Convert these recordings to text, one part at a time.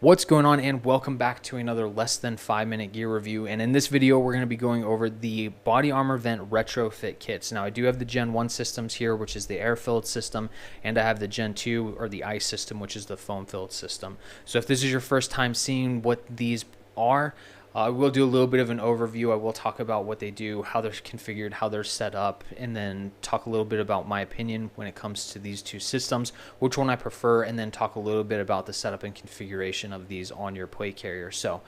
What's going on, and welcome back to another less than 5 minute gear review. And in this video we're going to be going over the Body Armor Vent retrofit kits. Now I do have the Gen 1 systems here, which is the air filled system, and I have the Gen 2 or the ice system, which is the foam filled system. So if this is your first time seeing what these are, we'll do a little bit of an overview. I will talk about what they do, how they're configured, how they're set up, and then talk a little bit about my opinion when it comes to these two systems, which one I prefer, and then talk a little bit about the setup and configuration of these on your plate carrier. So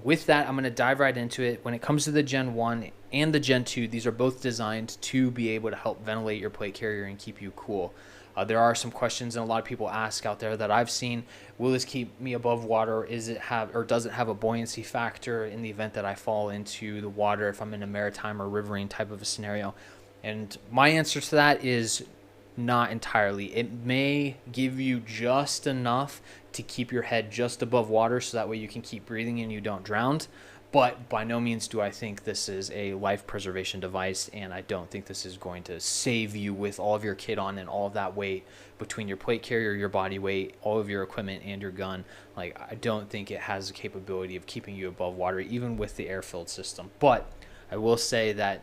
with that, I'm going to dive right into it. When it comes to the Gen 1 and the Gen 2, these are both designed to be able to help ventilate your plate carrier and keep you cool. There are some questions, and a lot of people ask out there that I've seen: will this keep me above water? Does it have a buoyancy factor in the event that I fall into the water if I'm in a maritime or riverine type of a scenario? And my answer to that is not entirely. It may give you just enough to keep your head just above water, so that way you can keep breathing and you don't drown. But by no means do I think this is a life preservation device, and I don't think this is going to save you with all of your kit on and all of that weight between your plate carrier, your body weight, all of your equipment, and your gun. Like, I don't think it has the capability of keeping you above water, even with the air-filled system. But I will say that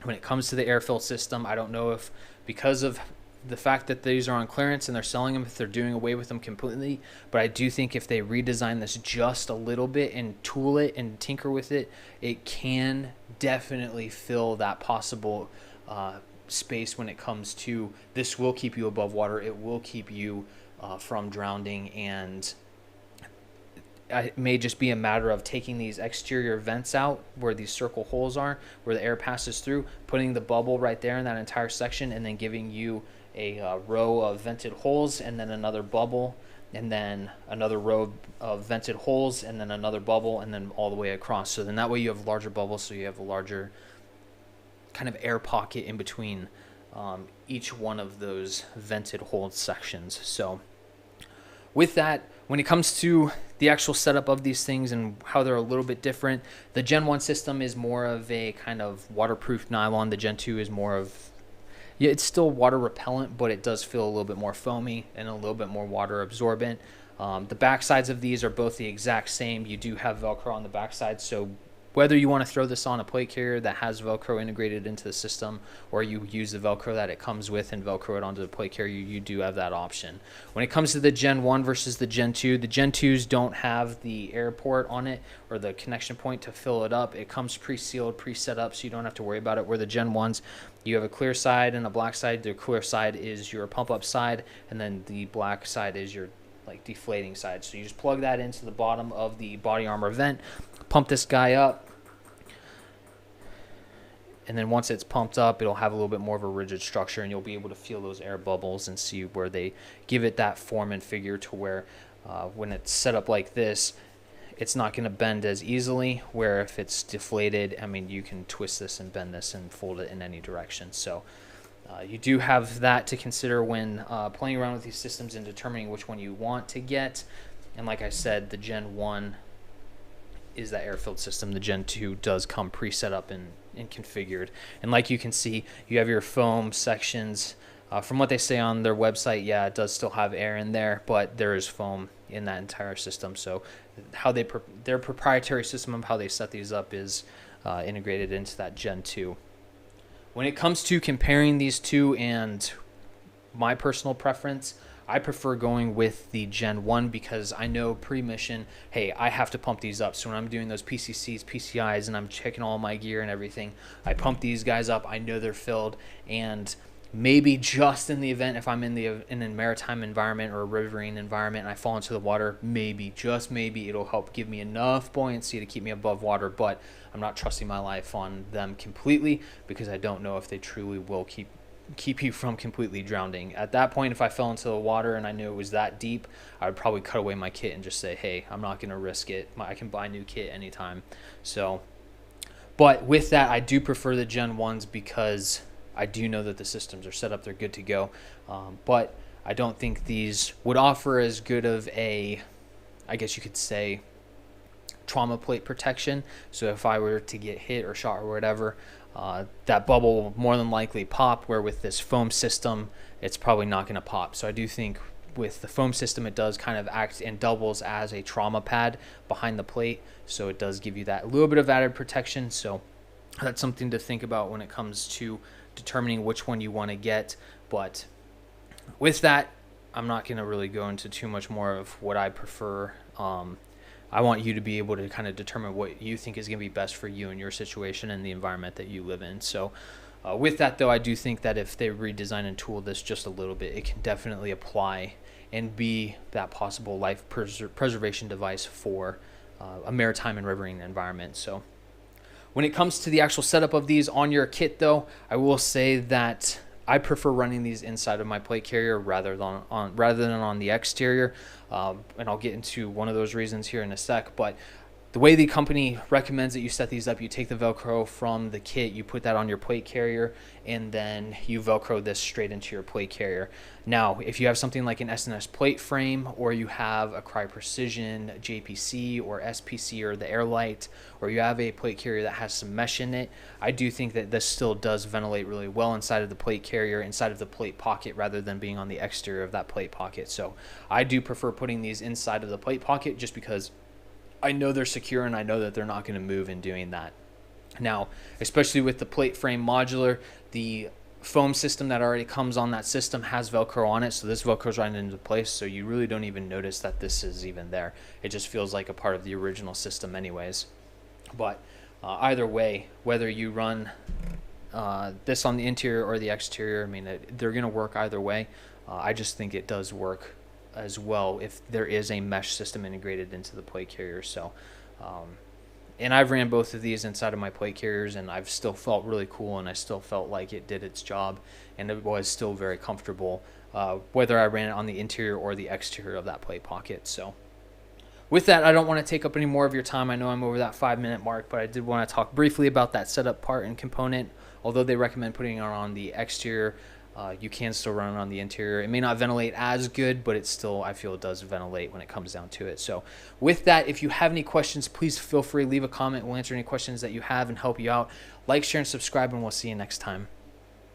when it comes to the air-filled system, I don't know if because of the fact that these are on clearance and they're selling them, if they're doing away with them completely. But I do think if they redesign this just a little bit and tool it and tinker with it, it can definitely fill that possible space when it comes to this will keep you above water. It will keep you from drowning, and it may just be a matter of taking these exterior vents out where these circle holes are, where the air passes through, putting the bubble right there in that entire section, and then giving you a row of vented holes, and then another bubble, and then another row of vented holes, and then another bubble, and then all the way across. So then that way you have larger bubbles, so you have a larger kind of air pocket in between each one of those vented hole sections. So with that, when it comes to the actual setup of these things and how they're a little bit different, the Gen 1 system is more of a kind of waterproof nylon. The Gen 2 is more of, yeah, it's still water repellent, but it does feel a little bit more foamy and a little bit more water absorbent. The back sides of these are both the exact same. You do have Velcro on the back side, so whether you want to throw this on a plate carrier that has Velcro integrated into the system, or you use the Velcro that it comes with and Velcro it onto the plate carrier, you do have that option. When it comes to the Gen 1 versus the Gen 2, the Gen 2s don't have the air port on it or the connection point to fill it up. It comes pre-sealed, pre-set up, so you don't have to worry about it. Where the Gen 1s, you have a clear side and a black side. The clear side is your pump-up side, and then the black side is your deflating side. So you just plug that into the bottom of the Body Armor vent, pump this guy up, and then once it's pumped up, it'll have a little bit more of a rigid structure, and you'll be able to feel those air bubbles and see where they give it that form and figure to where when it's set up like this, it's not going to bend as easily, where if it's deflated, I mean, you can twist this and bend this and fold it in any direction. So you do have that to consider when playing around with these systems and determining which one you want to get. And like I said, the Gen 1 is that air-filled system. The Gen 2 does come pre-set up and configured. And like you can see, you have your foam sections. From what they say on their website, yeah, it does still have air in there, but there is foam in that entire system. So how their proprietary system of how they set these up is integrated into that Gen 2. When it comes to comparing these two and my personal preference, I prefer going with the Gen 1 because I know pre-mission, hey, I have to pump these up. So when I'm doing those PCCs, PCIs, and I'm checking all my gear and everything, I pump these guys up. I know they're filled, and maybe just in the event if I'm in a maritime environment or a riverine environment and I fall into the water, maybe, just maybe, it'll help give me enough buoyancy to keep me above water. But I'm not trusting my life on them completely because I don't know if they truly will keep you from completely drowning. At that point, if I fell into the water and I knew it was that deep, I would probably cut away my kit and just say, hey, I'm not going to risk it. I can buy new kit anytime. So, but with that, I do prefer the Gen 1s because I do know that the systems are set up, they're good to go. But I don't think these would offer as good of a, I guess you could say, trauma plate protection. So if I were to get hit or shot or whatever, that bubble will more than likely pop, where with this foam system, it's probably not going to pop. So I do think with the foam system, it does kind of act and doubles as a trauma pad behind the plate. So it does give you that little bit of added protection. So that's something to think about when it comes to determining which one you want to get. But with that, I'm not going to really go into too much more of what I prefer. I want you to be able to kind of determine what you think is going to be best for you and your situation and the environment that you live in. So with that, though, I do think that if they redesign and tool this just a little bit, it can definitely apply and be that possible life preservation device for a maritime and riverine environment. So when it comes to the actual setup of these on your kit, though, I will say that I prefer running these inside of my plate carrier rather than on the exterior, and I'll get into one of those reasons here in a sec. But the way the company recommends that you set these up, you take the Velcro from the kit, you put that on your plate carrier, and then you Velcro this straight into your plate carrier. Now, if you have something like an S&S plate frame, or you have a Crye Precision JPC or SPC or the Airlight, or you have a plate carrier that has some mesh in it, I do think that this still does ventilate really well inside of the plate carrier, inside of the plate pocket, rather than being on the exterior of that plate pocket. So I do prefer putting these inside of the plate pocket just because I know they're secure and I know that they're not going to move in doing that. Now, especially with the plate frame modular, the foam system that already comes on that system has Velcro on it, so this Velcro's right into place, so you really don't even notice that this is even there. It just feels like a part of the original system anyways. But either way, whether you run this on the interior or the exterior, I mean, they're going to work either way. I just think it does work as well if there is a mesh system integrated into the plate carrier. So and I've ran both of these inside of my plate carriers, and I've still felt really cool, and I still felt like it did its job, and it was still very comfortable, whether I ran it on the interior or the exterior of that plate pocket. So with that, I don't want to take up any more of your time. I know I'm over that 5-minute mark, but I did want to talk briefly about that setup part and component. Although they recommend putting it on the exterior, you can still run it on the interior. It may not ventilate as good, but it still, I feel, it does ventilate when it comes down to it. So with that, if you have any questions, please feel free, leave a comment. We'll answer any questions that you have and help you out. Like, share, and subscribe, and we'll see you next time.